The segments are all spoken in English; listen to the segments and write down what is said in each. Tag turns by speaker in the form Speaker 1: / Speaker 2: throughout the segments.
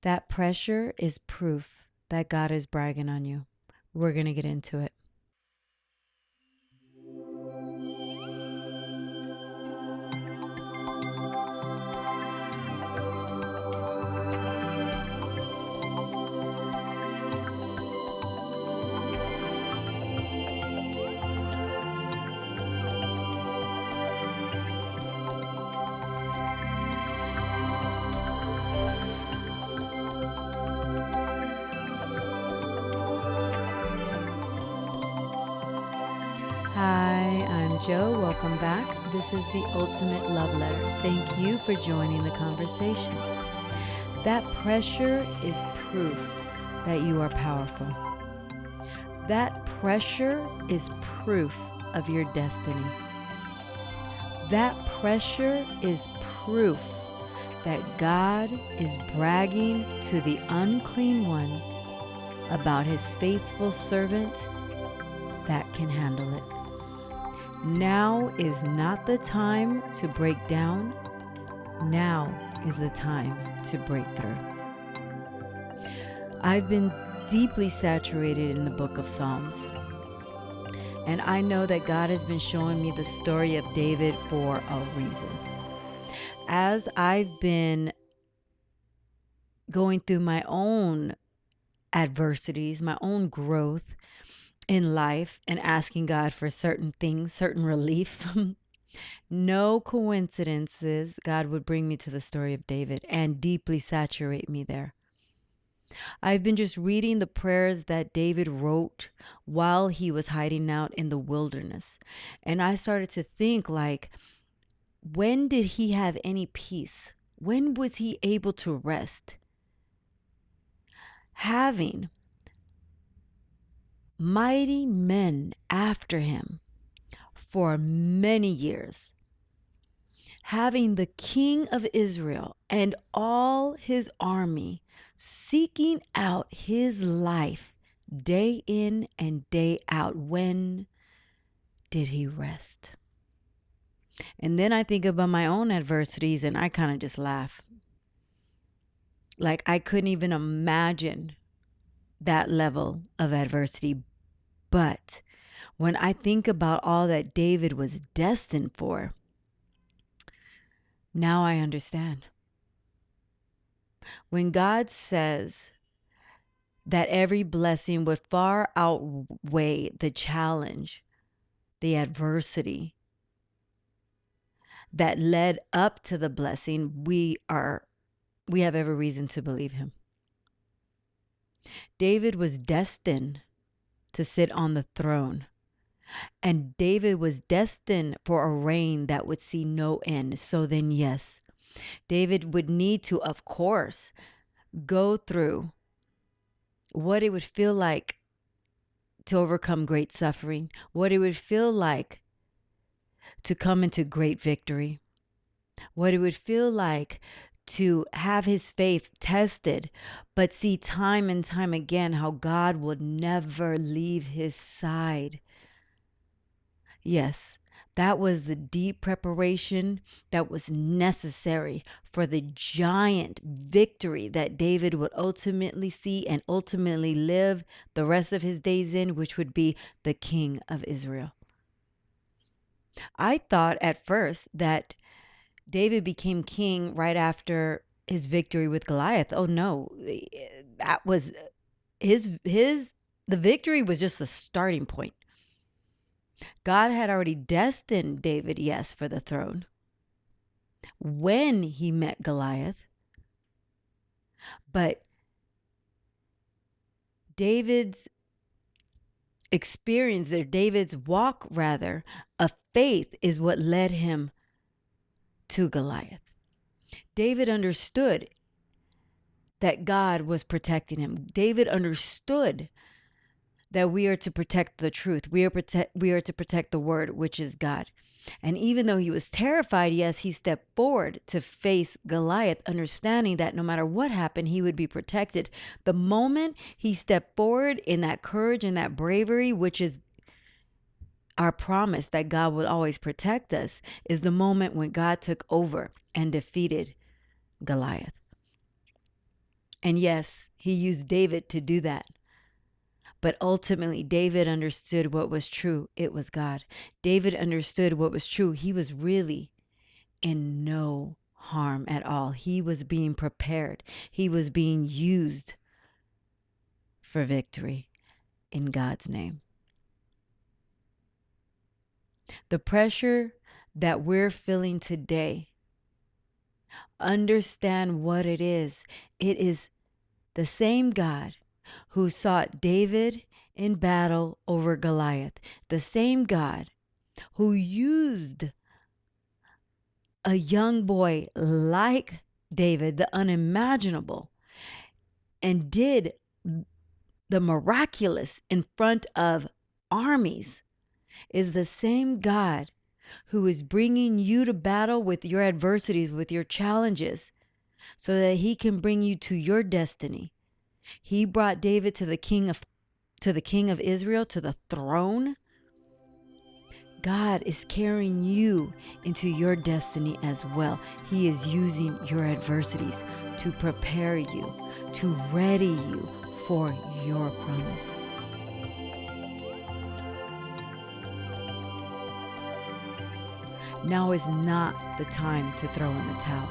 Speaker 1: That pressure is proof that God is bragging on you. We're going to get into it. Hi, I'm Joe. Welcome back. This is the Ultimate Love Letter. Thank you for joining the conversation. That pressure is proof that you are powerful. That pressure is proof of your destiny. That pressure is proof that God is bragging to the unclean one about his faithful servant that can handle it. Now is not the time to break down. Now is the time to break through. I've been deeply saturated in the book of Psalms. And I know that God has been showing me the story of David for a reason. As I've been going through my own adversities, my own growth in life, and asking God for certain things, certain relief, no coincidences, God would bring me to the story of David and deeply saturate me there. I've been just reading the prayers that David wrote while he was hiding out in the wilderness. And I started to think, like, when did he have any peace? When was he able to rest? Having mighty men after him for many years, having the king of Israel and all his army seeking out his life day in and day out. When did he rest? And then I think about my own adversities and I kind of just laugh. Like, I couldn't even imagine that level of adversity. But when I think about all that David was destined for, now I understand. When God says that every blessing would far outweigh the challenge, the adversity that led up to the blessing, we have every reason to believe him. David was destined to sit on the throne, and David was destined for a reign that would see no end. So then, yes, David would need to, of course, go through what it would feel like to overcome great suffering, what it would feel like to come into great victory, what it would feel like to have his faith tested, but see time and time again how God would never leave his side. Yes, that was the deep preparation that was necessary for the giant victory that David would ultimately see and ultimately live the rest of his days in, which would be the king of Israel. I thought at first that David became king right after his victory with Goliath. Oh no, that was the victory was just a starting point. God had already destined David, yes, for the throne when he met Goliath. But David's experience, or David's walk rather, of faith is what led him to Goliath. David understood that God was protecting him. David understood that we are to protect the truth. We are to protect the word, which is God. And even though he was terrified, yes, he stepped forward to face Goliath, understanding that no matter what happened, he would be protected. The moment he stepped forward in that courage and that bravery, which is our promise that God will always protect us, is the moment when God took over and defeated Goliath. And yes, he used David to do that. But ultimately, David understood what was true. It was God. David understood what was true. He was really in no harm at all. He was being prepared. He was being used for victory in God's name. The pressure that we're feeling today, understand what it is. It is the same God who sought David in battle over Goliath, the same God who used a young boy like David, the unimaginable, and did the miraculous in front of armies, is the same God who is bringing you to battle with your adversities, with your challenges, so that he can bring you to your destiny. He brought David to the king of Israel, to the throne. God is carrying you into your destiny as well. He is using your adversities to prepare you, to ready you for your promise. Now is not the time to throw in the towel.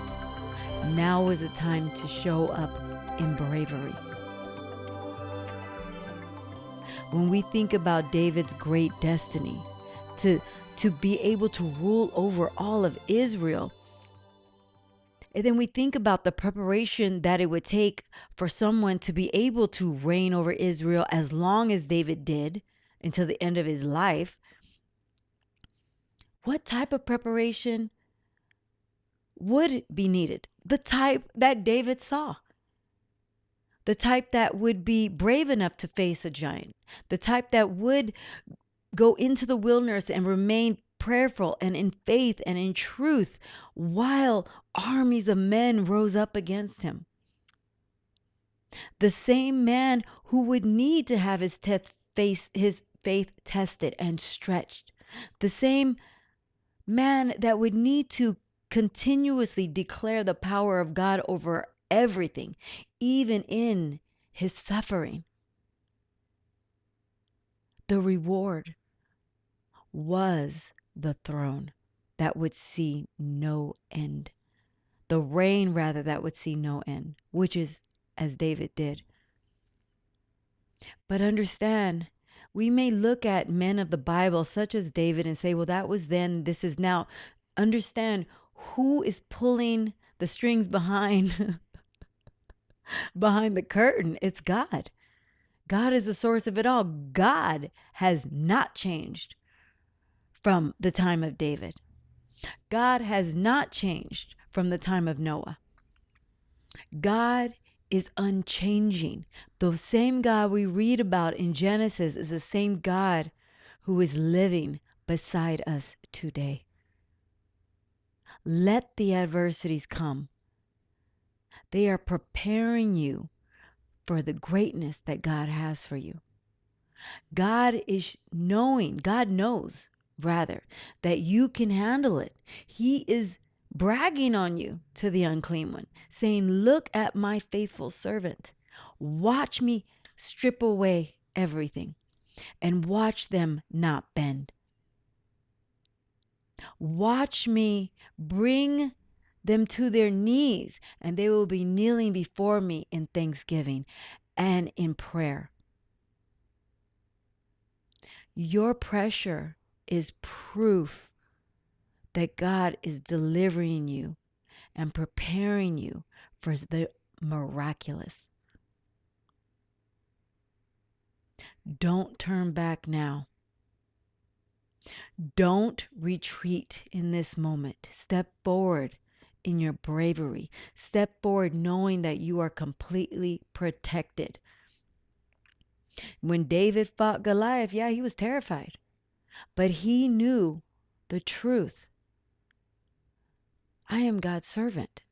Speaker 1: Now is the time to show up in bravery. When we think about David's great destiny, to be able to rule over all of Israel, and then we think about the preparation that it would take for someone to be able to reign over Israel as long as David did until the end of his life. What type of preparation would be needed? The type that David saw. The type that would be brave enough to face a giant. The type that would go into the wilderness and remain prayerful and in faith and in truth while armies of men rose up against him. The same man who would need to have his faith tested and stretched. The same man that would need to continuously declare the power of God over everything, even in his suffering. The reward was the throne that would see no end. The reign, rather, that would see no end, which is as David did. But understand, we may look at men of the Bible such as David and say, well, that was then, this is now. Understand who is pulling the strings behind the curtain. It's God. God is the source of it all. God has not changed from the time of David. God has not changed from the time of Noah. God is unchanging. The same God we read about in Genesis is the same God who is living beside us today. Let the adversities come. They are preparing you for the greatness that God has for you. God knows rather, that you can handle it. He is bragging on you to the unclean one, saying, look at my faithful servant. Watch me strip away everything and watch them not bend. Watch me bring them to their knees, and they will be kneeling before me in thanksgiving and in prayer. Your pressure is proof that God is delivering you and preparing you for the miraculous. Don't turn back now. Don't retreat in this moment. Step forward in your bravery. Step forward knowing that you are completely protected. When David fought Goliath, he was terrified. But he knew the truth. I am God's servant.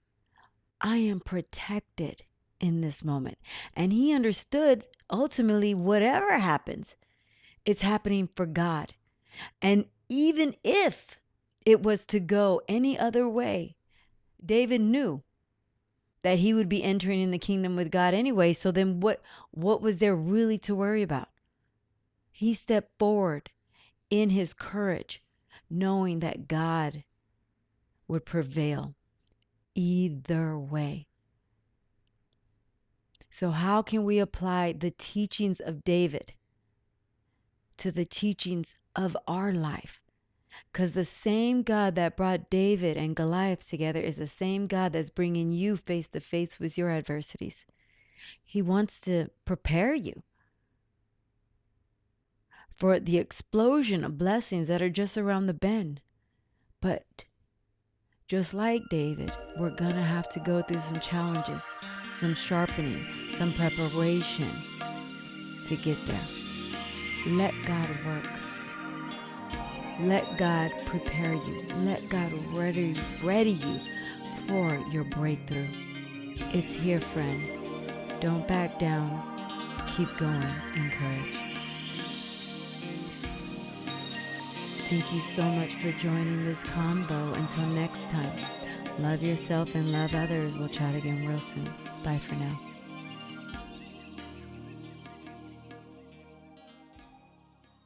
Speaker 1: I am protected in this moment. And he understood ultimately whatever happens, it's happening for God. And even if it was to go any other way, David knew that he would be entering in the kingdom with God anyway. So then what was there really to worry about? He stepped forward in his courage, knowing that God would prevail either way. So how can we apply the teachings of David to the teachings of our life? Because the same God that brought David and Goliath together is the same God that's bringing you face to face with your adversities. He wants to prepare you for the explosion of blessings that are just around the bend. But just like David, we're going to have to go through some challenges, some sharpening, some preparation to get there. Let God work. Let God prepare you. Let God ready you for your breakthrough. It's here, friend. Don't back down. Keep going in courage. Thank you so much for joining this convo. Until next time, love yourself and love others. We'll chat again real soon. Bye for now.